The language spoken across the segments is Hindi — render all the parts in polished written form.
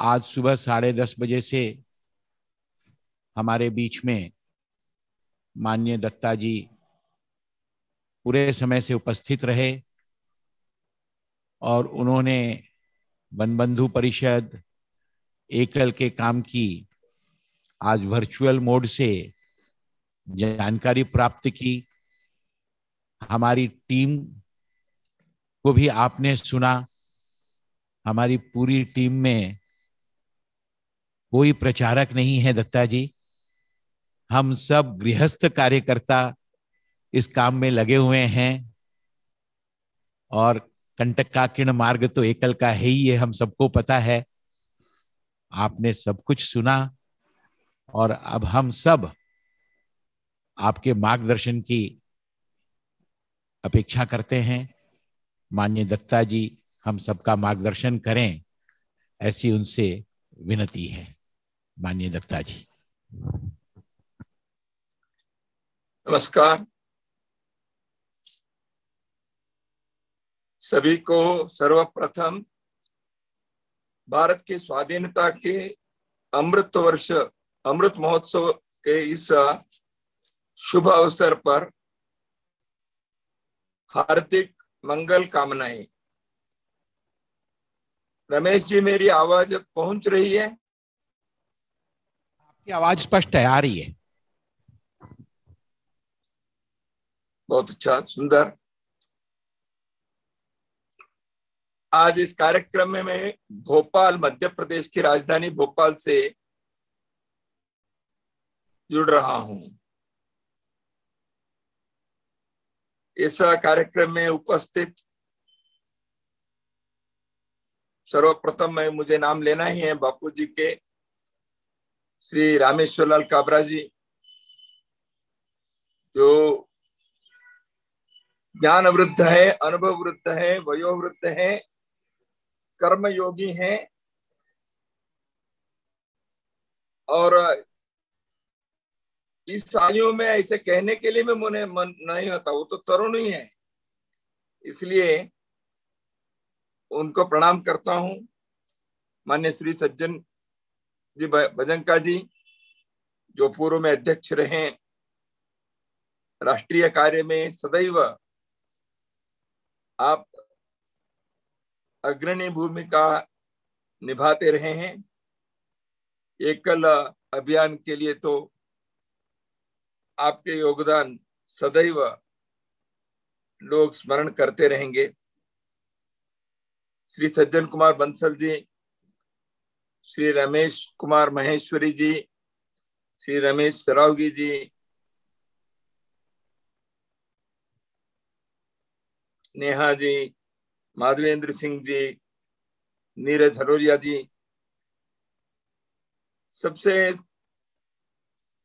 आज सुबह 10:30 बजे से हमारे बीच में माननीय दत्ता जी पूरे समय से उपस्थित रहे और उन्होंने वनबंधु परिषद एकल के काम की आज वर्चुअल मोड से जानकारी प्राप्त की। हमारी टीम को भी आपने सुना। हमारी पूरी टीम में कोई प्रचारक नहीं है दत्ता जी, हम सब गृहस्थ कार्यकर्ता इस काम में लगे हुए हैं और कंटकाकीर्ण मार्ग तो एकल का है ही, ये हम सबको पता है। आपने सब कुछ सुना और अब हम सब आपके मार्गदर्शन की अपेक्षा करते हैं। माननीय दत्ता जी हम सबका मार्गदर्शन करें, ऐसी उनसे विनती है। माननीय दत्ता जी। नमस्कार सभी को। सर्वप्रथम भारत की स्वाधीनता के अमृत महोत्सव के इस शुभ अवसर पर हार्दिक मंगल कामनाएं। रमेश जी, मेरी आवाज पहुंच रही है? आपकी आवाज स्पष्ट है, आ रही है। बहुत अच्छा, सुंदर। आज इस कार्यक्रम में मैं भोपाल, मध्य प्रदेश की राजधानी भोपाल से जुड़ रहा हूं। इस कार्यक्रम में उपस्थित सर्वप्रथम मुझे नाम लेना ही है बापू जी के, श्री रामेश्वर लाल काबरा जी, जो ज्ञान वृद्ध है, अनुभव वृद्ध है, वयोवृद्ध है, कर्मयोगी हैं और इस आयु में ऐसे कहने के लिए भी मुझे मन नहीं होता, वो तो तरुण ही है, इसलिए उनको प्रणाम करता हूं। माननीय श्री सज्जन जी भजंका जी, जो पूर्व में अध्यक्ष रहे, राष्ट्रीय कार्य में सदैव आप अग्रणी भूमिका निभाते रहे हैं। एकल अभियान के लिए तो आपके योगदान सदैव लोग स्मरण करते रहेंगे। श्री सज्जन कुमार बंसल जी, श्री रमेश कुमार महेश्वरी जी, श्री रमेश सरावगी जी, नेहा जी, माधवेंद्र सिंह जी, नीरज हरोरिया जी, सबसे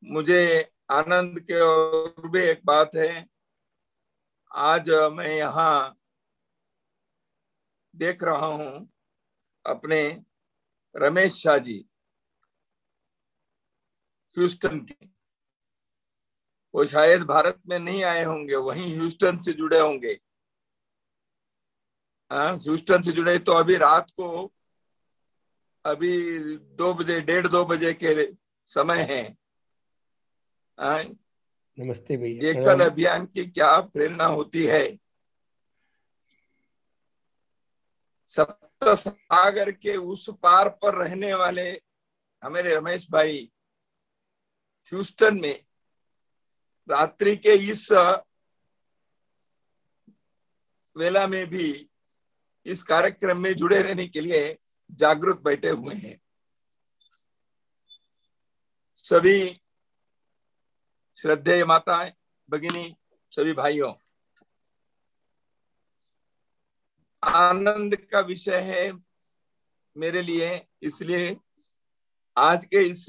मुझे आनंद के और भी एक बात है, आज मैं यहाँ देख रहा हूं अपने रमेश शाह जी ह्यूस्टन के। वो शायद भारत में नहीं आए होंगे, वहीं ह्यूस्टन से जुड़े होंगे। ह्यूस्टन से जुड़े तो अभी रात को अभी 2 बजे, 1:30-2 बजे के समय है। नमस्ते भैया। एकल अभियान की क्या प्रेरणा होती है। सप्त सागर के उस पार पर रहने वाले हमारे रमेश भाई ह्यूस्टन में रात्रि के इस वेला में भी इस कार्यक्रम में जुड़े रहने के लिए जागरूक बैठे हुए हैं। सभी श्रद्धेय माताएं, भगिनी, सभी भाइयों, आनंद का विषय है मेरे लिए, इसलिए आज के इस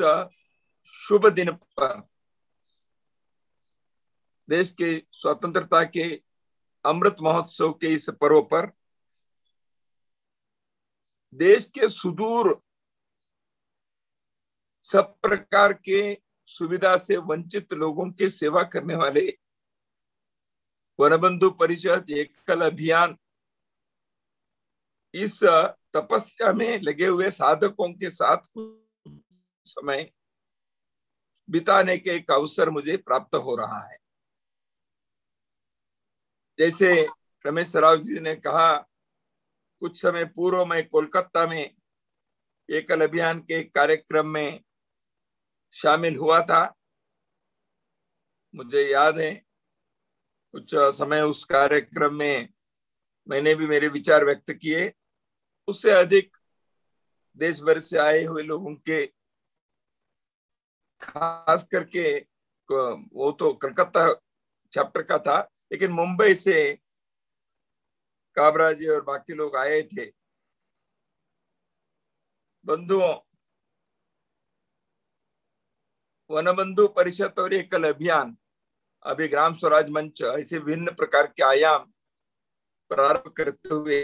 शुभ दिन पर, देश के स्वतंत्रता के अमृत महोत्सव के इस पर्व पर, देश के सुदूर सब प्रकार के सुविधा से वंचित लोगों की सेवा करने वाले वनबंधु परिषद एकल अभियान इस तपस्या में लगे हुए साधकों के साथ कुछ समय बिताने के एक अवसर मुझे प्राप्त हो रहा है। जैसे रमेश राव जी ने कहा, कुछ समय पूर्व मैं कोलकाता में एकल अभियान के कार्यक्रम में शामिल हुआ था। मुझे याद है कुछ समय उस कार्यक्रम में मैंने भी मेरे विचार व्यक्त किए। उससे अधिक देश भर से आए हुए लोगों के, खास करके वो तो कलकत्ता चैप्टर का था, लेकिन मुंबई से काबरा जी और बाकी लोग आए थे। बंधुओं, वनबंधु परिषद और एकल अभियान, अभी ग्राम स्वराज मंच, ऐसे विभिन्न प्रकार के आयाम प्रारंभ करते हुए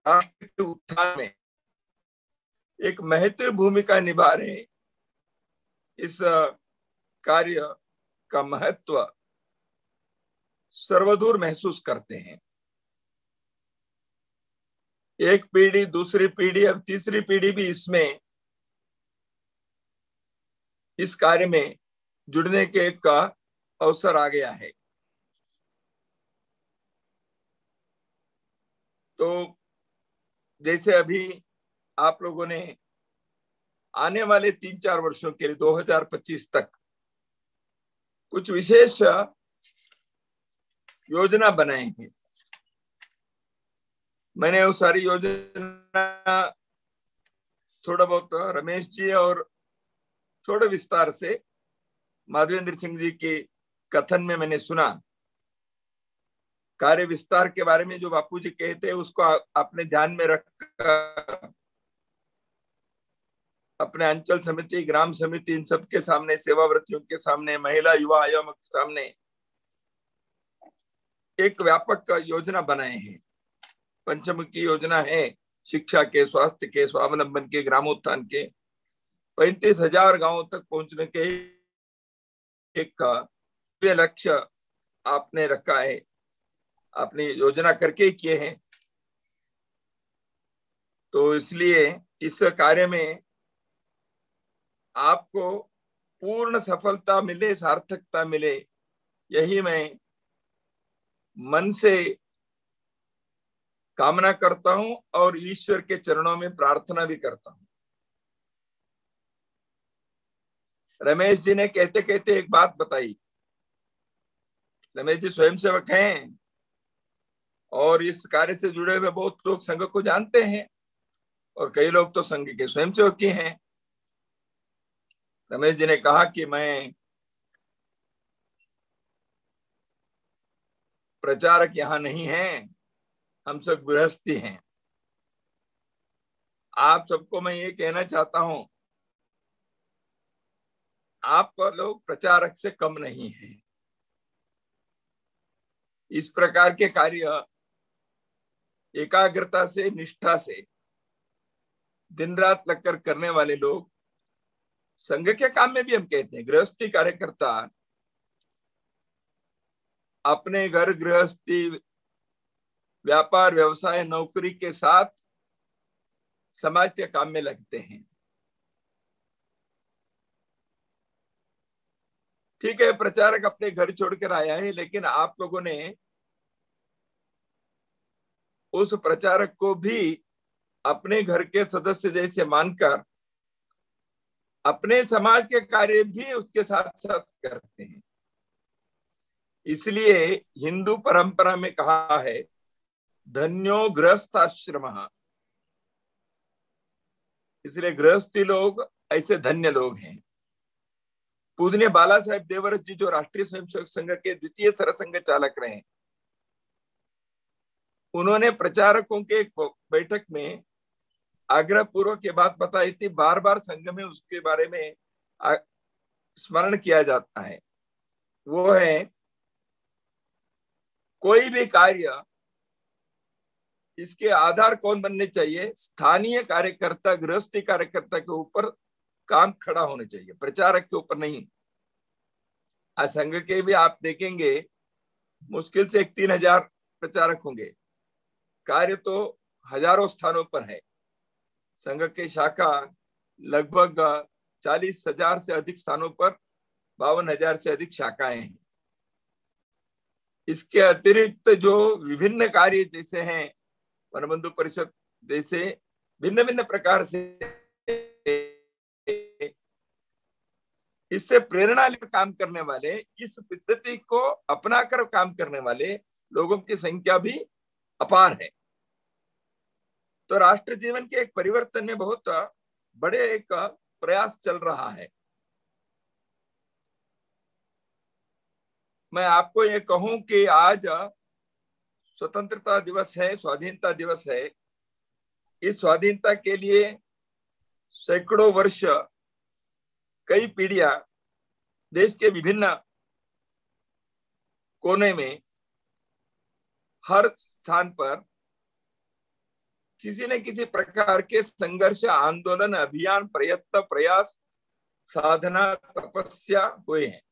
राष्ट्र के उत्थान में एक महत्वपूर्ण भूमिका निभा रहे। इस कार्य का महत्व सर्वदूर महसूस करते हैं। एक पीढ़ी, दूसरी पीढ़ी, अब तीसरी पीढ़ी भी इसमें, इस कार्य में जुड़ने के का अवसर आ गया है। तो जैसे अभी आप लोगों ने आने वाले 3-4 वर्षों के लिए 2025 तक कुछ विशेष योजना बनाए हैं। मैंने वो सारी योजना थोड़ा बहुत रमेश जी और थोड़े विस्तार से माधवेंद्र सिंह जी के कथन में मैंने सुना। कार्य विस्तार के बारे में जो बापू जी कहते हैं उसको अपने ध्यान में रखकर अपने अंचल समिति, ग्राम समिति, इन सबके सामने, सेवाव्रतियों के सामने, महिला युवा आयोग के सामने एक व्यापक योजना बनाए हैं। पंचमुखी योजना है, शिक्षा के, स्वास्थ्य के, स्वावलंबन के, ग्रामोत्थान के, 35,000 गांवों तक पहुंचने के एक लक्ष्य आपने रखा है, आपने योजना करके किए हैं। तो इसलिए इस कार्य में आपको पूर्ण सफलता मिले, सार्थकता मिले, यही मैं मन से कामना करता हूं और ईश्वर के चरणों में प्रार्थना भी करता हूं। रमेश जी ने कहते कहते एक बात बताई। रमेश जी स्वयंसेवक हैं और इस कार्य से जुड़े हुए बहुत लोग संघ को जानते हैं और कई लोग तो संघ के स्वयंसेवक ही हैं। रमेश जी ने कहा कि मैं प्रचारक यहाँ नहीं हैं, हम सब गृहस्थी हैं। आप सबको मैं ये कहना चाहता हूं, आप लोग प्रचारक से कम नहीं हैं। इस प्रकार के कार्य एकाग्रता से, निष्ठा से दिन रात लगकर करने वाले लोग, संघ के काम में भी हम कहते हैं गृहस्थी कार्यकर्ता अपने घर, गृहस्थी, व्यापार, व्यवसाय, नौकरी के साथ समाज के काम में लगते हैं। ठीक है, प्रचारक अपने घर छोड़कर आया है, लेकिन आप लोगों ने उस प्रचारक को भी अपने घर के सदस्य जैसे मानकर अपने समाज के कार्य भी उसके साथ साथ करते हैं। इसलिए हिंदू परंपरा में कहा है, धन्यो गृहस्थाश्रम। इसलिए गृहस्थी लोग ऐसे धन्य लोग हैं। पूजनीय बाला साहेब देवरस जी, जो राष्ट्रीय स्वयंसेवक संघ के द्वितीय सरसंघ चालक रहे, उन्होंने प्रचारकों के एक बैठक में आग्रह पूर्वक ये बात बताई थी, बार बार संघ में उसके बारे में स्मरण किया जाता है। वो है, कोई भी कार्य, इसके आधार कौन बनने चाहिए? स्थानीय कार्यकर्ता, गृहस्थी कार्यकर्ता के ऊपर काम खड़ा होने चाहिए, प्रचारक के ऊपर नहीं। आज संघ के भी आप देखेंगे मुश्किल से 3,000 प्रचारक होंगे, कार्य तो हजारों स्थानों पर है। संघ की शाखा लगभग 40,000 से अधिक स्थानों पर 52,000 से अधिक शाखाएं हैं। इसके अतिरिक्त जो विभिन्न कार्य जैसे हैं वनबंधु परिषद जैसे भिन्न भिन्न प्रकार से इससे प्रेरणा लेकर काम करने वाले, इस पद्धति को अपनाकर काम करने वाले लोगों की संख्या भी अपार है। तो राष्ट्र जीवन के एक परिवर्तन में बहुत बड़े एक प्रयास चल रहा है। मैं आपको ये कहूं कि आज स्वतंत्रता दिवस है, स्वाधीनता दिवस है। इस स्वाधीनता के लिए सैकड़ों वर्ष, कई पीढ़ियां देश के विभिन्न कोने में, हर स्थान पर किसी न किसी प्रकार के संघर्ष, आंदोलन, अभियान, प्रयत्न, प्रयास, साधना, तपस्या हुए हैं।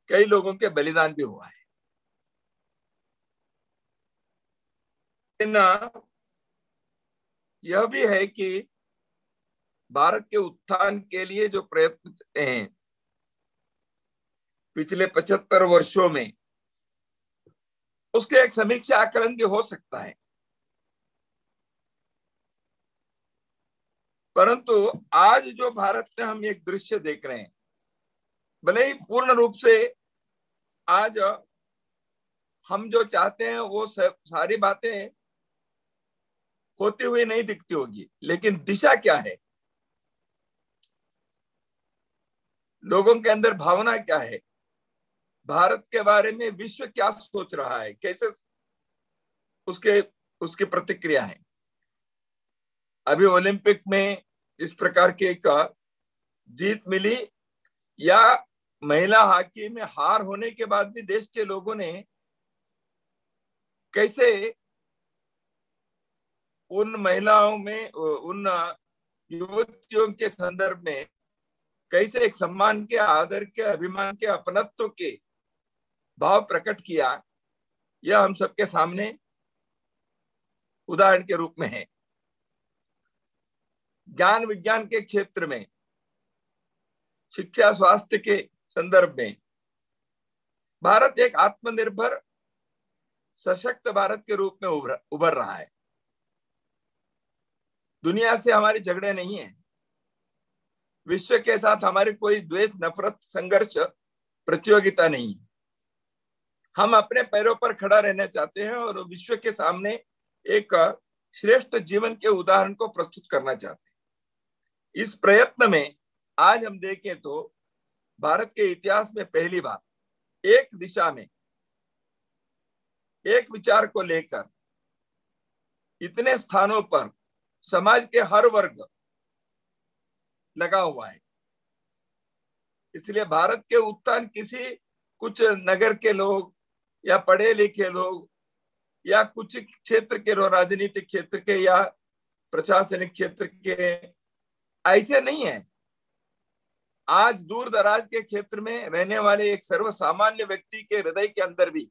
कई लोगों के बलिदान भी हुआ है। यह भी है कि भारत के उत्थान के लिए जो प्रयत्न हैं पिछले 75 वर्षों में, उसके एक समीक्षा आकलन भी हो सकता है। परंतु आज जो भारत में हम एक दृश्य देख रहे हैं, भले ही पूर्ण रूप से आज हम जो चाहते हैं वो सारी बातें होती हुई नहीं दिखती होगी, लेकिन दिशा क्या है, लोगों के अंदर भावना क्या है, भारत के बारे में विश्व क्या सोच रहा है, कैसे उसकी प्रतिक्रिया है। अभी ओलंपिक में इस प्रकार की एक जीत मिली, या महिला हॉकी में हार होने के बाद भी देश के लोगों ने कैसे उन महिलाओं में, उन युवतियों के संदर्भ में कैसे एक सम्मान के, आदर के, अभिमान के, अपनत्व के भाव प्रकट किया, यह हम सबके सामने उदाहरण के रूप में है। ज्ञान विज्ञान के क्षेत्र में, शिक्षा स्वास्थ्य के संदर्भ में भारत एक आत्मनिर्भर सशक्त भारत के रूप में उभर रहा है। दुनिया से हमारे झगड़े नहीं है, विश्व के साथ हमारी कोई द्वेष, नफरत, संघर्ष, प्रतियोगिता नहीं है। हम अपने पैरों पर खड़ा रहना चाहते हैं और विश्व के सामने एक श्रेष्ठ जीवन के उदाहरण को प्रस्तुत करना चाहते हैं। इस प्रयत्न में आज हम देखें तो भारत के इतिहास में पहली बार एक दिशा में, एक विचार को लेकर इतने स्थानों पर समाज के हर वर्ग लगा हुआ है। इसलिए भारत के उत्थान किसी कुछ नगर के लोग या पढ़े लिखे लोग या कुछ क्षेत्र के लोग, राजनीतिक क्षेत्र के या प्रशासनिक क्षेत्र के, ऐसे नहीं है। आज दूर दराज के क्षेत्र में रहने वाले एक सर्वसामान्य व्यक्ति के हृदय के अंदर भी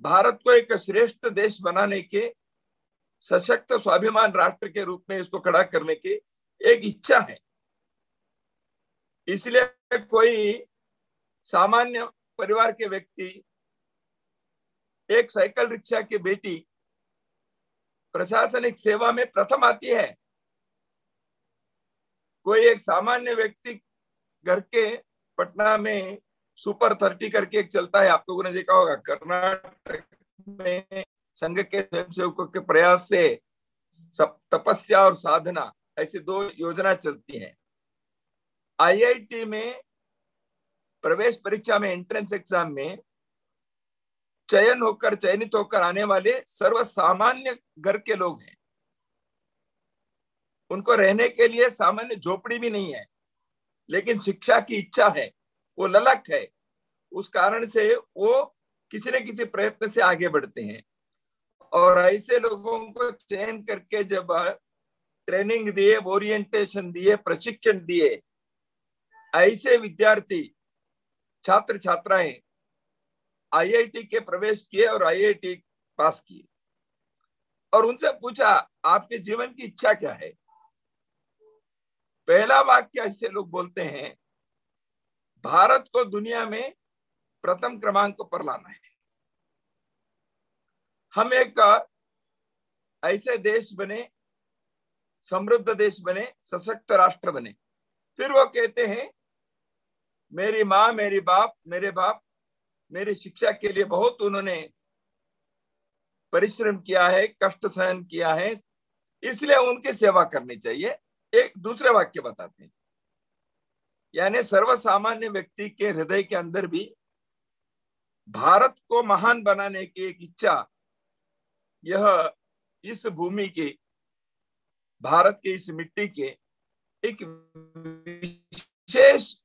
भारत को एक श्रेष्ठ देश बनाने के, सशक्त स्वाभिमान राष्ट्र के रूप में इसको खड़ा करने की एक इच्छा है। इसलिए कोई सामान्य परिवार के व्यक्ति, एक साइकिल रिक्शा की बेटी प्रशासनिक सेवा में प्रथम आती है। कोई एक सामान्य व्यक्ति घर के पटना में सुपर 30 करके एक चलता है, आप लोगों ने देखा होगा। कर्नाटक में संघ के स्वयंसेवकों के प्रयास से तपस्या और साधना, ऐसी 2 योजना चलती हैं। आईआईटी में प्रवेश परीक्षा में, एंट्रेंस एग्जाम में चयनित होकर आने वाले सर्वसामान्य घर के लोग हैं। उनको रहने के लिए सामान्य झोपड़ी भी नहीं है, लेकिन शिक्षा की इच्छा है, वो ललक है। उस कारण से वो किसी न किसी प्रयत्न से आगे बढ़ते हैं। और ऐसे लोगों को चयन करके जब ट्रेनिंग दिए, ओरिएंटेशन दिए, प्रशिक्षण दिए, ऐसे विद्यार्थी, छात्र छात्राएं आईआईटी के प्रवेश किए और आईआईटी पास किए। और उनसे पूछा आपके जीवन की इच्छा क्या है। पहला वाक्य ऐसे लोग बोलते हैं, भारत को दुनिया में प्रथम क्रमांक पर लाना है, हम एक ऐसे देश बने, समृद्ध देश बने, सशक्त राष्ट्र बने। फिर वो कहते हैं मेरी माँ मेरे बाप मेरी शिक्षा के लिए बहुत उन्होंने परिश्रम किया है, कष्ट सहन किया है, इसलिए उनकी सेवा करनी चाहिए। एक दूसरे वाक्य बताते हैं, यानी सर्वसामान्य व्यक्ति के हृदय के अंदर भी भारत को महान बनाने की एक इच्छा, यह इस भूमि की, भारत के इस मिट्टी के एक विशेष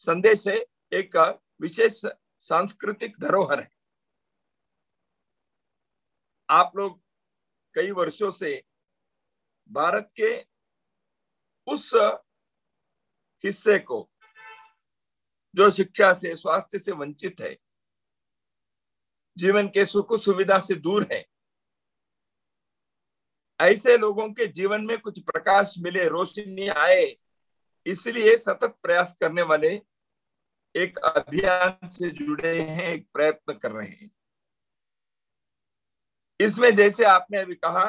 संदेश है, एक विशेष सांस्कृतिक धरोहर है। आप लोग कई वर्षों से भारत के उस हिस्से को जो शिक्षा से, स्वास्थ्य से वंचित है, जीवन के सुख सुविधा से दूर है, ऐसे लोगों के जीवन में कुछ प्रकाश मिले, रोशनी आए, इसलिए सतत प्रयास करने वाले एक अभियान से जुड़े हैं, एक प्रयत्न कर रहे हैं। इसमें जैसे आपने अभी कहा,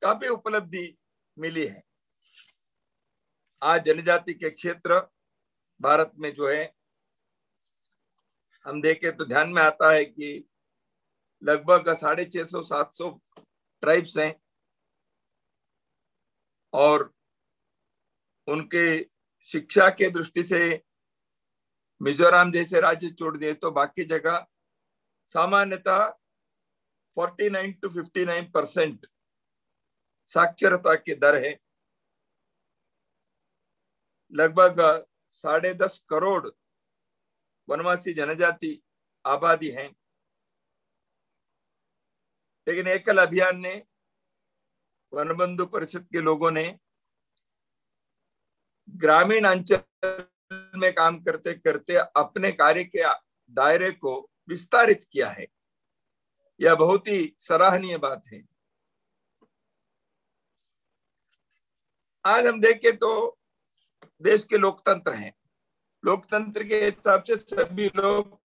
काफी उपलब्धि मिली है। आज जनजाति के क्षेत्र भारत में जो है, हम देखें तो ध्यान में आता है कि लगभग 650-700 ट्राइब्स हैं, और उनके शिक्षा के दृष्टि से मिजोरम जैसे राज्य छोड़ दिए तो बाकी जगह सामान्यतः 49 to 59% साक्षरता की दर है। लगभग 10.5 करोड़ वनवासी जनजाति आबादी है। लेकिन एकल अभियान ने, वनबंधु परिषद के लोगों ने ग्रामीण अंचल में काम करते करते अपने कार्य के दायरे को विस्तारित किया है। यह बहुत ही सराहनीय बात है। आज हम देखें तो देश के लोकतंत्र हैं, लोकतंत्र के हिसाब से सभी लोग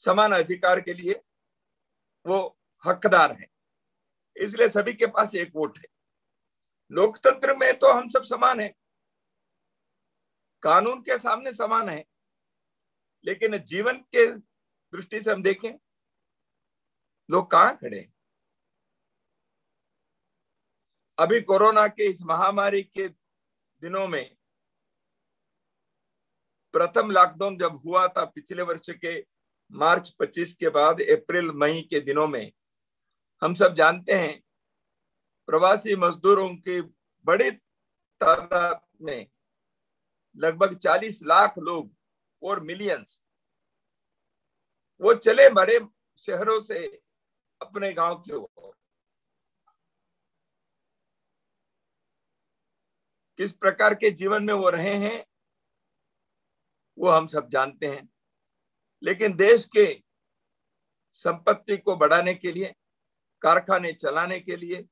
समान अधिकार के लिए वो हकदार हैं, इसलिए सभी के पास एक वोट है। लोकतंत्र में तो हम सब समान हैं, कानून के सामने समान है, लेकिन जीवन के दृष्टि से हम देखें लोग कहां खड़े हैं। अभी कोरोना के इस महामारी के दिनों में प्रथम लॉकडाउन जब हुआ था पिछले वर्ष के मार्च 25 के बाद, अप्रैल मई के दिनों में, हम सब जानते हैं प्रवासी मजदूरों की बड़ी तादाद में, लगभग 40 लाख लोग, 4 मिलियन, वो चले बड़े शहरों से अपने गांव की ओर। किस प्रकार के जीवन में वो रहे हैं वो हम सब जानते हैं। लेकिन देश के संपत्ति को बढ़ाने के लिए, कारखाने चलाने के लिए,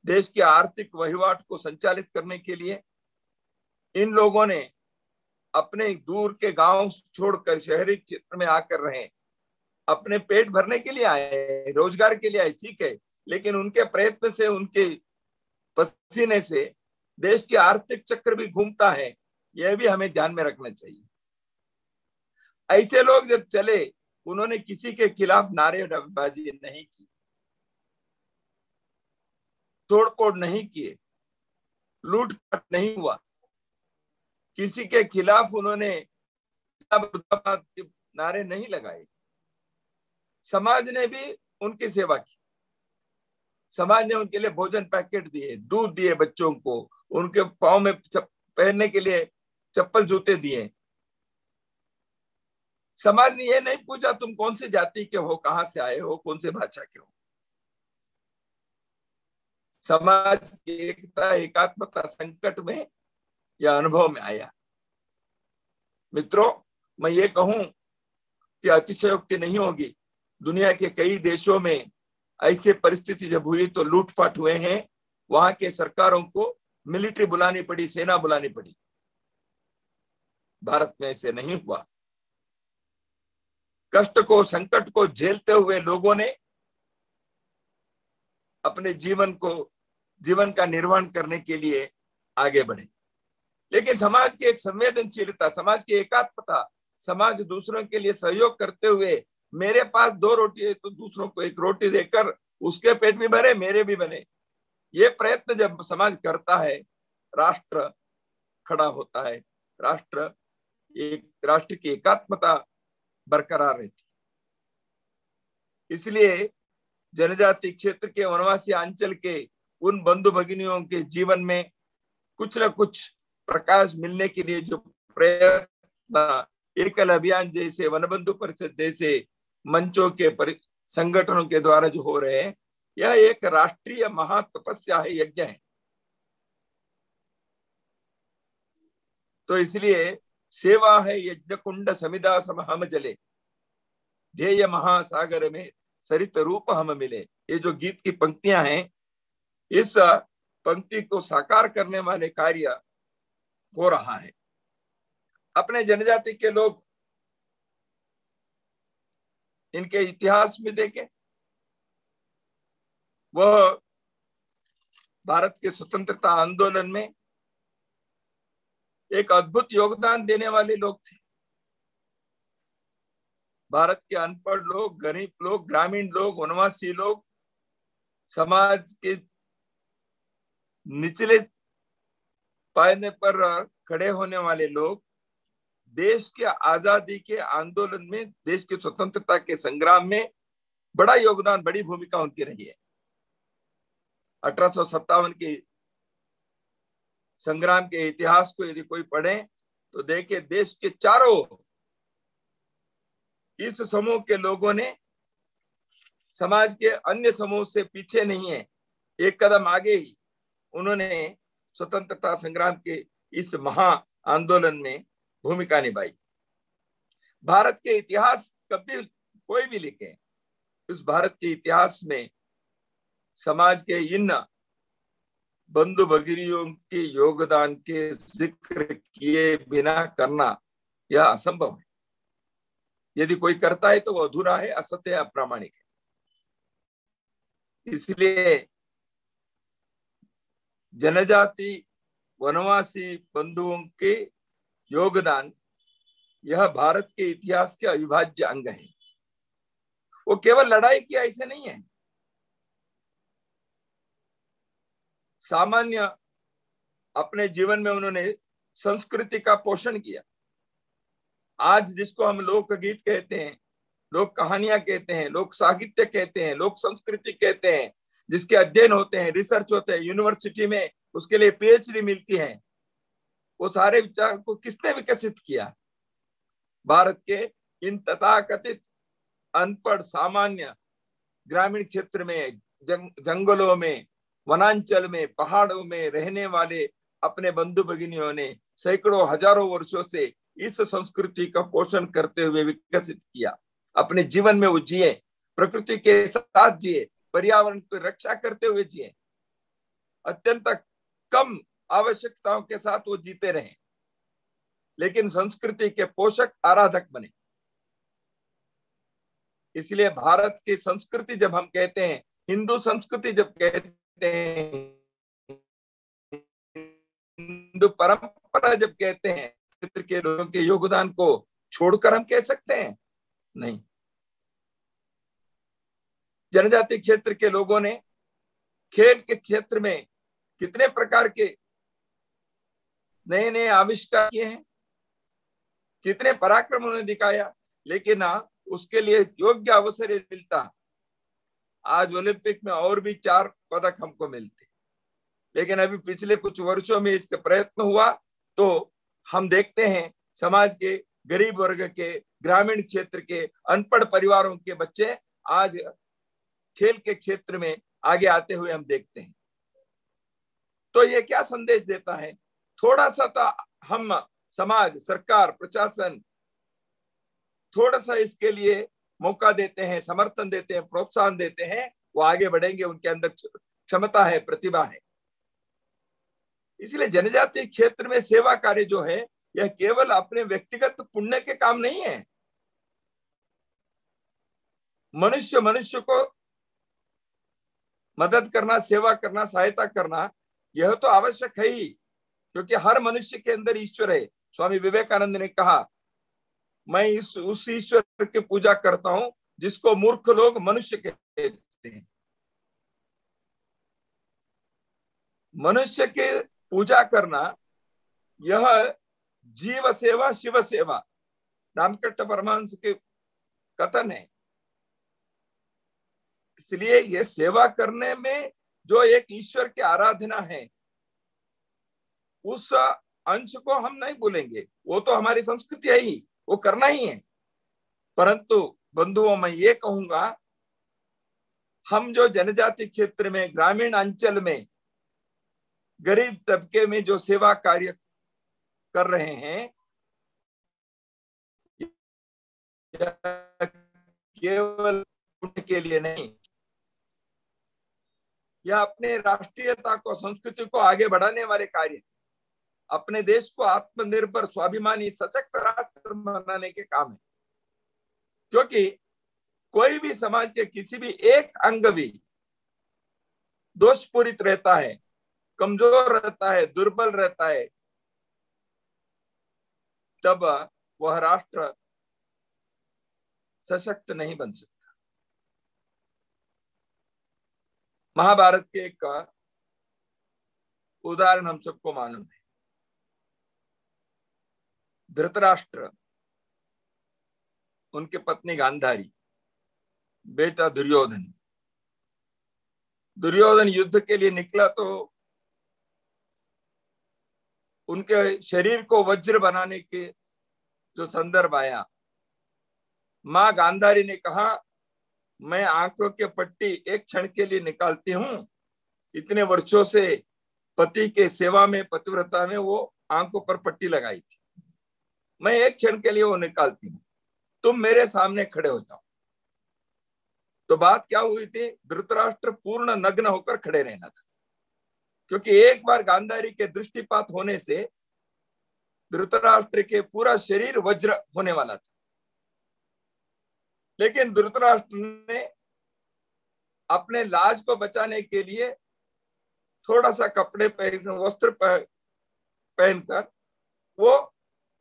देश के आर्थिक वहिवाट को संचालित करने के लिए इन लोगों ने अपने दूर के गांव छोड़कर शहरी क्षेत्र में आकर रहे। अपने पेट भरने के लिए आए, रोजगार के लिए आए, ठीक है, लेकिन उनके प्रयत्न से, उनके पसीने से देश के आर्थिक चक्र भी घूमता है, यह भी हमें ध्यान में रखना चाहिए। ऐसे लोग जब चले, उन्होंने किसी के खिलाफ नारेबाजी नहीं की, तोड़फोड़ नहीं किए, लूटपाट नहीं हुआ, किसी के खिलाफ उन्होंने नारे नहीं लगाए। समाज ने भी उनकी सेवा की, समाज ने उनके लिए भोजन पैकेट दिए, दूध दिए बच्चों को, उनके पाँव में पहनने के लिए चप्पल जूते दिए। समाज ने यह नहीं पूछा तुम कौन सी जाति के हो, कहां से आए हो, कौन से भाषा के हो। समाज की एकता, एकात्मकता संकट में या अनुभव में आया। मित्रों, मैं ये कहूं कि अतिशयोक्ति नहीं होगी, दुनिया के कई देशों में ऐसे परिस्थिति जब हुई तो लूटपाट हुए हैं, वहां के सरकारों को मिलिट्री बुलानी पड़ी, सेना बुलानी पड़ी। भारत में ऐसे नहीं हुआ। कष्ट को, संकट को झेलते हुए लोगों ने अपने जीवन का निर्वहन करने के लिए आगे बढ़े। लेकिन समाज की एक संवेदनशीलता, समाज की एकात्मता, समाज दूसरों के लिए सहयोग करते हुए, मेरे पास 2 रोटी है तो दूसरों को 1 रोटी देकर उसके पेट भी भरे, मेरे भी बने, ये प्रयत्न जब समाज करता है, राष्ट्र खड़ा होता है, राष्ट्र की एकात्मता बरकरार रहती। इसलिए जनजाति क्षेत्र के, वनवासी अंचल के उन बंधु भगिनियों के जीवन में कुछ न कुछ प्रकाश मिलने के लिए जो प्रयत्न एकल अभियान जैसे, वनबंधु परिषद जैसे मंचों के संगठनों के द्वारा जो हो रहे हैं, यह एक राष्ट्रीय महातपस्या है, यज्ञ है। तो इसलिए सेवा है यज्ञ कुंड समिधा सम हम जले, ध्येय महासागर में सरित रूप हम मिले। ये जो गीत की पंक्तियां हैं, इस पंक्ति को साकार करने वाले कार्य हो रहा है। अपने जनजाति के लोग, इनके इतिहास में देखें, वह भारत के स्वतंत्रता आंदोलन में एक अद्भुत योगदान देने वाले लोग थे। भारत के अनपढ़ लोग, गरीब लोग, ग्रामीण लोग, वनवासी लोग, समाज के निचले पायने पर खड़े होने वाले लोग देश के आजादी के आंदोलन में, देश की स्वतंत्रता के संग्राम में बड़ा योगदान, बड़ी भूमिका उनकी रही है। 1857 के संग्राम के इतिहास को यदि कोई पढ़े तो देखे, देश के चारों इस समूह के लोगों ने समाज के अन्य समूह से पीछे नहीं है, एक कदम आगे ही उन्होंने स्वतंत्रता संग्राम के इस महा आंदोलन में भूमिका निभाई। भारत के इतिहास कभी कोई भी लिखे, उस भारत के इतिहास में समाज के इन बंधु भगिनियों के योगदान के जिक्र किए बिना करना यह असंभव है। यदि कोई करता है तो वो अधूरा है, असत्य है, अप्रामाणिक है। इसलिए जनजाति वनवासी बंधुओं के योगदान यह भारत के इतिहास के अविभाज्य अंग है। वो केवल लड़ाई किया ऐसे नहीं है, सामान्य अपने जीवन में उन्होंने संस्कृति का पोषण किया। आज जिसको हम लोकगीत कहते हैं, लोक कहानियां कहते हैं, लोक साहित्य कहते हैं, लोक संस्कृति कहते हैं, जिसके अध्ययन होते हैं, रिसर्च होते हैं, यूनिवर्सिटी में उसके लिए पीएचडी मिलती है, वो सारे विचार को किसने विकसित किया? भारत के इन तथाकथित अनपढ़ सामान्य ग्रामीण क्षेत्र में, जंगलों में, वनांचल में, पहाड़ों में रहने वाले अपने बंधु भगिनियों ने सैकड़ों हजारों वर्षों से इस संस्कृति का पोषण करते हुए विकसित किया। अपने जीवन में वो जिए, प्रकृति के साथ जिए, पर्यावरण की रक्षा करते हुए जिए, अत्यंत कम आवश्यकताओं के साथ वो जीते रहे, लेकिन संस्कृति के पोषक आराधक बने। इसलिए भारत की संस्कृति जब हम कहते हैं, हिंदू संस्कृति जब कहते हैं, हिंदू परंपरा जब कहते हैं, क्षेत्र के लोगों के योगदान को छोड़कर हम कह सकते हैं? नहीं। जनजाति क्षेत्र के लोगों ने खेल के क्षेत्र में कितने प्रकार के नए नए आविष्कार किए हैं, कितने पराक्रम उन्होंने दिखाया, लेकिन उसके लिए योग्य अवसर मिलता। आज ओलंपिक में और भी 4 पदक हमको मिलते, लेकिन अभी पिछले कुछ वर्षों में इसका प्रयत्न हुआ तो हम देखते हैं समाज के गरीब वर्ग के, ग्रामीण क्षेत्र के, अनपढ़ परिवारों के बच्चे आज खेल के क्षेत्र में आगे आते हुए हम देखते हैं। तो ये क्या संदेश देता है? थोड़ा सा तो हम समाज, सरकार, प्रशासन थोड़ा सा इसके लिए मौका देते हैं, समर्थन देते हैं, प्रोत्साहन देते हैं, वो आगे बढ़ेंगे, उनके अंदर क्षमता है, प्रतिभा है। इसलिए जनजातीय क्षेत्र में सेवा कार्य जो है यह केवल अपने व्यक्तिगत पुण्य के काम नहीं है। मनुष्य मनुष्य को मदद करना, सेवा करना, सहायता करना यह तो आवश्यक है ही, क्योंकि हर मनुष्य के अंदर ईश्वर है। स्वामी विवेकानंद ने कहा, मैं उस ईश्वर की पूजा करता हूं जिसको मूर्ख लोग मनुष्य कहते हैं। मनुष्य के पूजा करना यह जीव सेवा शिव सेवा, रामकृष्ण परमहंस के कथन है। इसलिए ये सेवा करने में जो एक ईश्वर की आराधना है, उस अंश को हम नहीं भूलेंगे, वो तो हमारी संस्कृति है ही, वो करना ही है। परंतु बंधुओं, मैं ये कहूंगा, हम जो जनजाति क्षेत्र में, ग्रामीण अंचल में, गरीब तबके में जो सेवा कार्य कर रहे हैं, केवल उनके लिए नहीं, यह अपने राष्ट्रीयता को, संस्कृति को आगे बढ़ाने वाले कार्य, अपने देश को आत्मनिर्भर, स्वाभिमानी, सशक्त राष्ट्र बनाने के काम है। क्योंकि कोई भी समाज के किसी भी एक अंग भी दोषपूरित रहता है, कमजोर रहता है, दुर्बल रहता है, तब वह राष्ट्र सशक्त नहीं बन सकता। महाभारत के एक उदाहरण हम सबको मालूम है। धृतराष्ट्र, उनकी पत्नी गांधारी, बेटा दुर्योधन। दुर्योधन युद्ध के लिए निकला तो उनके शरीर को वज्र बनाने के जो संदर्भ आया, मां गांधारी ने कहा, मैं आंखों के पट्टी एक क्षण के लिए निकालती हूं। इतने वर्षों से पति के सेवा में, पतिव्रता में वो आंखों पर पट्टी लगाई थी, मैं एक क्षण के लिए वो निकालती हूं, तुम मेरे सामने खड़े हो जाओ। तो बात क्या हुई थी, धृतराष्ट्र पूर्ण नग्न होकर खड़े रहना था, क्योंकि एक बार गांधारी के दृष्टिपात होने से धृतराष्ट्र के पूरा शरीर वज्र होने वाला था। लेकिन धृतराष्ट्र ने अपने लाज को बचाने के लिए थोड़ा सा कपड़े पहन, वस्त्र पहनकर वो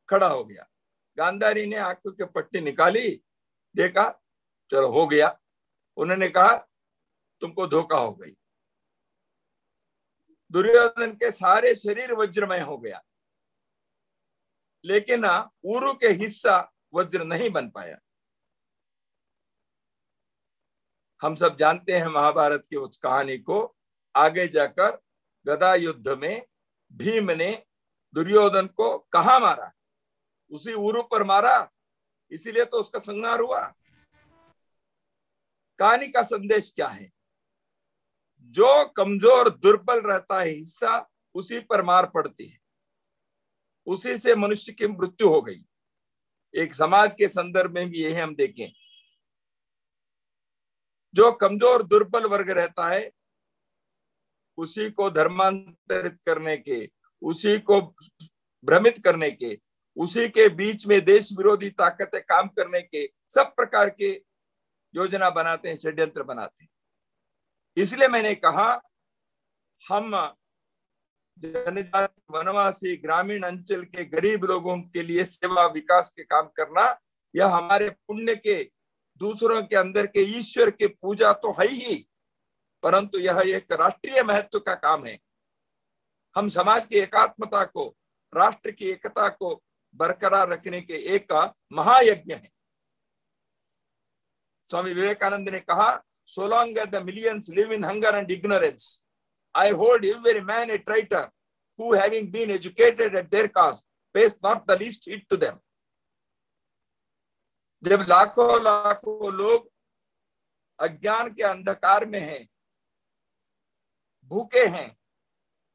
खड़ा हो गया। गांधारी ने आंखों की पट्टी निकाली, देखा चलो हो गया। उन्होंने कहा तुमको धोखा हो गई। दुर्योधन के सारे शरीर वज्रमय हो गया, लेकिन उरु के हिस्सा वज्र नहीं बन पाया। हम सब जानते हैं महाभारत की उस कहानी को। आगे जाकर गदा युद्ध में भीम ने दुर्योधन को कहां मारा, उसी उरु पर मारा, इसीलिए तो उसका संहार हुआ। कहानी का संदेश क्या है, जो कमजोर दुर्बल रहता है हिस्सा, उसी पर मार पड़ती है, उसी से मनुष्य की मृत्यु हो गई। एक समाज के संदर्भ में भी यही हम देखें, जो कमजोर दुर्बल वर्ग रहता है, उसी को धर्मांतरित करने के, उसी को भ्रमित करने के, उसी के बीच में देश विरोधी ताकतें काम करने के सब प्रकार के योजना बनाते हैं, षड्यंत्र बनाते हैं। इसलिए मैंने कहा, हम जनजाति, वनवासी, ग्रामीण अंचल के गरीब लोगों के लिए सेवा विकास के काम करना, यह हमारे पुण्य के, दूसरों के अंदर के ईश्वर की पूजा तो है ही, परंतु यह एक राष्ट्रीय महत्व का काम है। हम समाज की एकात्मता को, राष्ट्र की एकता को बरकरार रखने के एक महायज्ञ है। स्वामी विवेकानंद ने कहा, so long as the millions live in hunger and ignorance, I hold every man a traitor who, having been educated at their cost, pays not the least heed to them. जब लाखों लाखों लोग अज्ञान के अंधकार में हैं, भूखे हैं,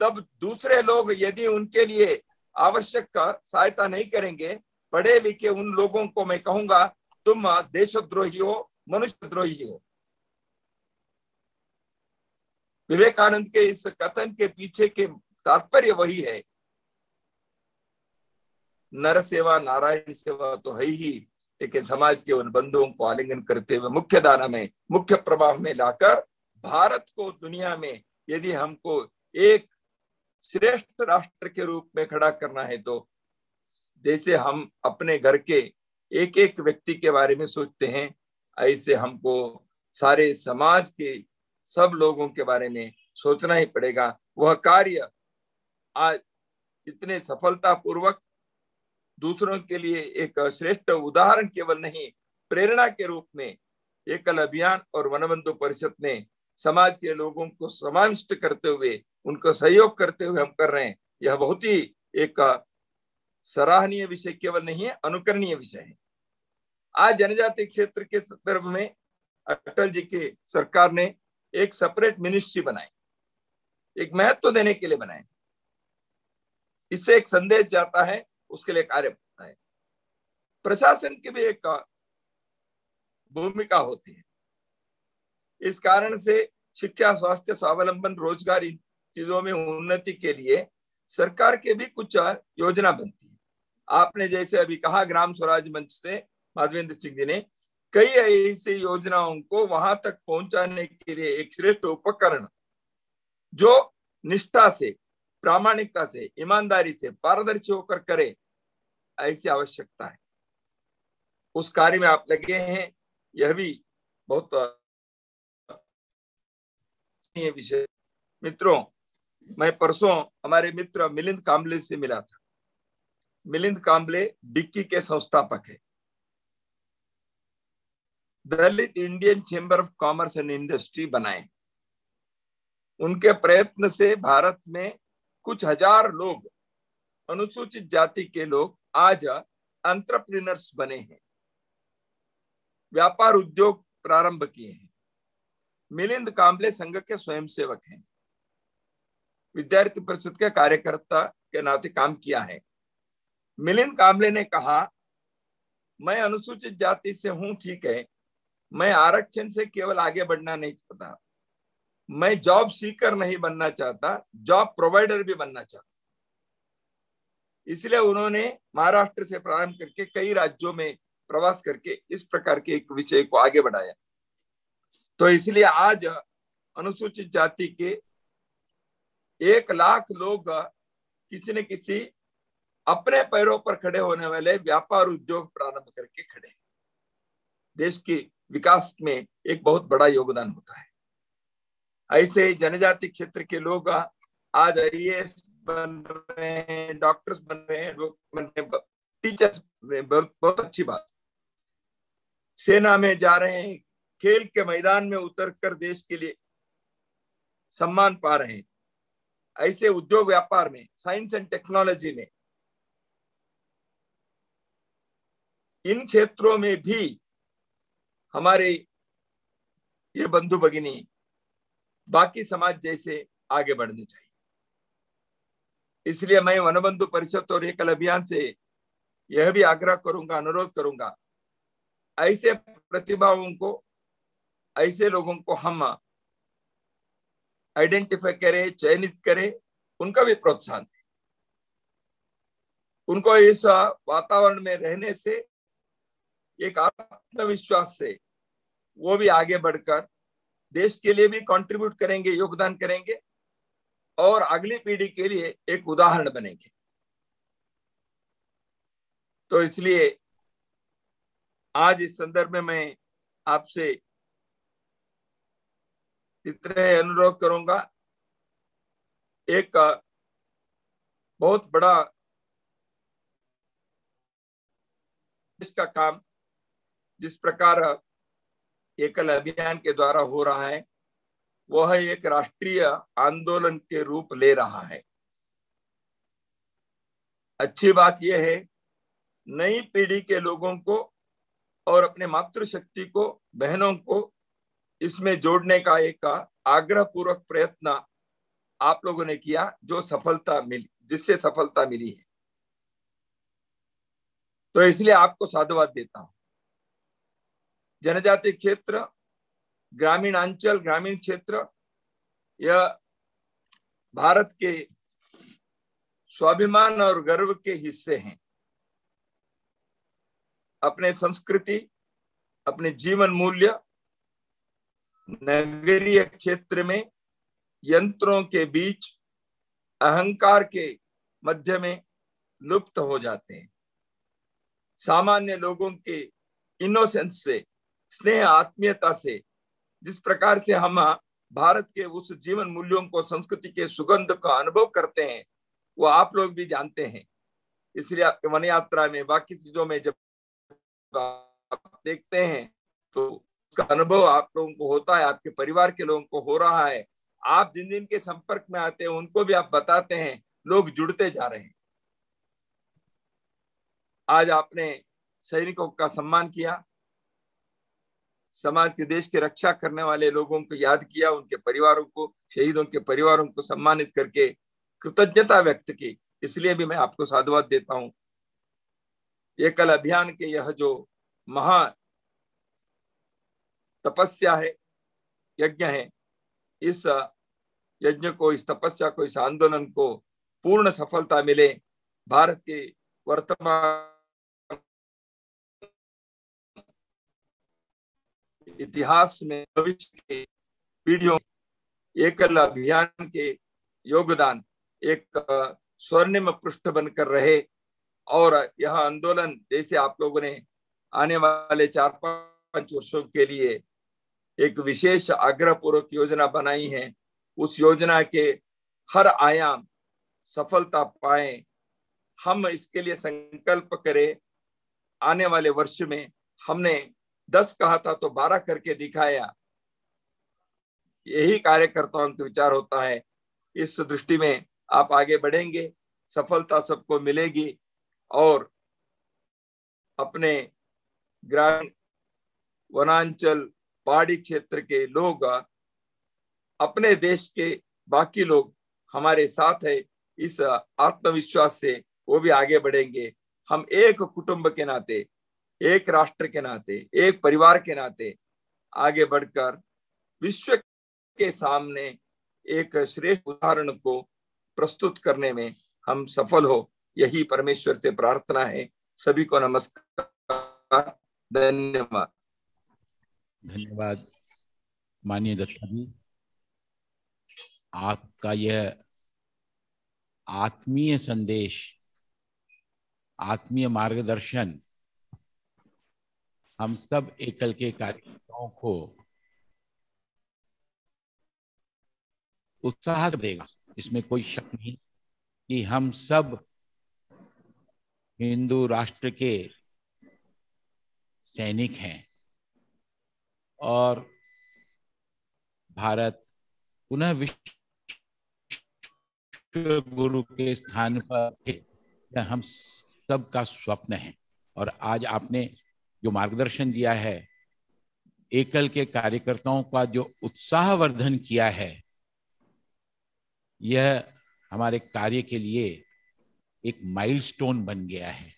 तब दूसरे लोग यदि उनके लिए आवश्यक सहायता नहीं करेंगे, पढ़े लिखे उन लोगों को मैं कहूंगा तुम देशद्रोही हो, मनुष्यद्रोही हो। विवेकानंद के इस कथन के पीछे के तात्पर्य वही है। नर सेवा नारायण सेवा तो है ही, लेकिन समाज के उन बंधुओं को आलिंगन करते हुए मुख्य धारा में, मुख्य प्रभाव में लाकर भारत को दुनिया में यदि हमको एक श्रेष्ठ राष्ट्र के रूप में खड़ा करना है, तो जैसे हम अपने घर के एक एक व्यक्ति के बारे में सोचते हैं, ऐसे हमको सारे समाज के सब लोगों के बारे में सोचना ही पड़ेगा। वह कार्य आज इतने सफलतापूर्वक दूसरों के लिए एक श्रेष्ठ उदाहरण केवल नहीं, प्रेरणा के रूप में एकल अभियान और वनबंधु परिषद ने समाज के लोगों को समाविष्ट करते हुए, उनको सहयोग करते हुए हम कर रहे हैं। यह बहुत ही एक सराहनीय विषय केवल नहीं है, अनुकरणीय विषय है। आज जनजाति क्षेत्र के संदर्भ में अटल जी की सरकार ने एक सेपरेट मिनिस्ट्री बनाई, एक महत्व देने के लिए बनाए। इससे एक संदेश जाता है, उसके लिए कार्य होता है। प्रशासन की भी एक भूमिका होती है। इस कारण से शिक्षा, स्वास्थ्य, स्वावलंबन, रोजगार, इन चीजों में उन्नति के लिए सरकार के भी कुछ योजना बनती है। आपने जैसे अभी कहा, ग्राम स्वराज मंच से माधवेंद्र सिंह जी ने कई ऐसी योजनाओं को वहां तक पहुंचाने के लिए एक श्रेष्ठ उपकरण जो निष्ठा से, प्रामाणिकता से, ईमानदारी से, पारदर्शी होकर करे, ऐसी आवश्यकता है। उस कार्य में आप लगे हैं, यह भी बहुत विषय। मित्रों, मैं परसों हमारे मित्र मिलिंद कांबले से मिला था। मिलिंद कांबले डिक्की के संस्थापक है। दलित Indian chamber of commerce and industry बनाए। उनके प्रयत्न से भारत में कुछ हजार लोग, अनुसूचित जाति के लोग आज एंटरप्रेन्योर्स बने हैं, व्यापार उद्योग प्रारंभ किए हैं। मिलिंद कांबले संघ के स्वयंसेवक हैं, विद्यार्थी परिषद के कार्यकर्ता के नाते काम किया है। मिलिंद कांबले ने कहा, मैं अनुसूचित जाति से हूं, ठीक है, मैं आरक्षण से केवल आगे बढ़ना नहीं चाहता, मैं जॉब सीकर नहीं बनना चाहता, जॉब प्रोवाइडर भी बनना चाहता। इसलिए उन्होंने महाराष्ट्र से प्रारंभ करके कई राज्यों में प्रवास करके इस प्रकार के एक विषय को आगे बढ़ाया। तो इसलिए आज अनुसूचित जाति के 1 लाख लोग किसी न किसी अपने पैरों पर खड़े होने वाले व्यापार उद्योग प्रारंभ करके खड़े। देश की विकास में एक बहुत बड़ा योगदान होता है। ऐसे जनजाति क्षेत्र के लोग आज IAS बन रहे हैं, डॉक्टर्स बन रहे हैं, टीचर्स, बहुत अच्छी बात। सेना में जा रहे हैं, खेल के मैदान में उतरकर देश के लिए सम्मान पा रहे हैं। ऐसे उद्योग व्यापार में, साइंस एंड टेक्नोलॉजी में, इन क्षेत्रों में भी हमारे ये बंधु भगिनी बाकी समाज जैसे आगे बढ़ने चाहिए। इसलिए मैं वनबंधु परिषद और एकल अभियान से यह भी आग्रह करूंगा, अनुरोध करूंगा, ऐसे प्रतिभाओं को, ऐसे लोगों को हम आइडेंटिफाई करें, चयनित करें, उनका भी प्रोत्साहन दें। उनको इस वातावरण में रहने से एक आत्मविश्वास से वो भी आगे बढ़कर देश के लिए भी कंट्रीब्यूट करेंगे, योगदान करेंगे और अगली पीढ़ी के लिए एक उदाहरण बनेंगे। तो इसलिए आज इस संदर्भ में मैं आपसे इतने अनुरोध करूंगा, एक बहुत बड़ा इसका काम जिस प्रकार एकल अभियान के द्वारा हो रहा है, वह एक राष्ट्रीय आंदोलन के रूप ले रहा है। अच्छी बात यह है, नई पीढ़ी के लोगों को और अपने मातृशक्ति को, बहनों को इसमें जोड़ने का एक आग्रह पूर्वक प्रयत्न आप लोगों ने किया, जो सफलता मिली, जिससे सफलता मिली है। तो इसलिए आपको साधुवाद देता हूं। जनजाति क्षेत्र, ग्रामीण अंचल, ग्रामीण क्षेत्र, यह भारत के स्वाभिमान और गर्व के हिस्से हैं। अपने संस्कृति, अपने जीवन मूल्य नगरीय क्षेत्र में यंत्रों के बीच अहंकार के मध्य में लुप्त हो जाते हैं। सामान्य लोगों के इनोसेंस से, स्नेह, आत्मीयता से, जिस प्रकार से हम भारत के उस जीवन मूल्यों को, संस्कृति के सुगंध का अनुभव करते हैं, वो आप लोग भी जानते हैं। इसलिए वन यात्रा में, बाकी चीजों में जब आप देखते हैं तो उसका अनुभव आप लोगों को होता है, आपके परिवार के लोगों को हो रहा है। आप जिन जिन के संपर्क में आते हैं उनको भी आप बताते हैं, लोग जुड़ते जा रहे हैं। आज आपने सैनिकों का सम्मान किया, समाज के, देश की रक्षा करने वाले लोगों को याद किया, उनके परिवारों को, शहीदों के परिवारों को सम्मानित करके कृतज्ञता व्यक्त की। इसलिए भी मैं आपको साधुवाद देता हूं। एकल अभियान के यह जो महा तपस्या है, यज्ञ है, इस यज्ञ को, इस तपस्या को, इस आंदोलन को पूर्ण सफलता मिले। भारत के वर्तमान इतिहास में, भविष्य के पीढ़ियों एकल अभियान के योगदान एक स्वर्णिम पृष्ठ बनकर रहे। और यह आंदोलन, जैसे आप लोगों ने आने वाले 4-5 वर्षों के लिए एक विशेष आग्रहपूर्वक योजना बनाई है, उस योजना के हर आयाम सफलता पाए, हम इसके लिए संकल्प करें। आने वाले वर्ष में हमने 10 कहा था तो 12 करके दिखाया। यही कार्यकर्ताओं का विचार होता है। इस दृष्टि में आप आगे बढ़ेंगे, सफलता सबको मिलेगी। और अपने ग्रामीण, वनांचल, पहाड़ी क्षेत्र के लोग, अपने देश के बाकी लोग हमारे साथ है, इस आत्मविश्वास से वो भी आगे बढ़ेंगे। हम एक कुटुंब के नाते, एक राष्ट्र के नाते, एक परिवार के नाते आगे बढ़कर विश्व के सामने एक श्रेष्ठ उदाहरण को प्रस्तुत करने में हम सफल हो, यही परमेश्वर से प्रार्थना है। सभी को नमस्कार, धन्यवाद। धन्यवाद माननीय दत्ता जी। आपका यह आत्मीय संदेश, आत्मीय मार्गदर्शन हम सब एकल के कार्यकर्ताओं को उत्साह देगा। इसमें कोई शक नहीं कि हम सब हिंदू राष्ट्र के सैनिक हैं और भारत पुनः विश्व गुरु के स्थान पर हम सब का स्वप्न है। और आज आपने जो मार्गदर्शन दिया है, एकल के कार्यकर्ताओं का जो उत्साहवर्धन किया है, यह हमारे कार्य के लिए एक माइलस्टोन बन गया है।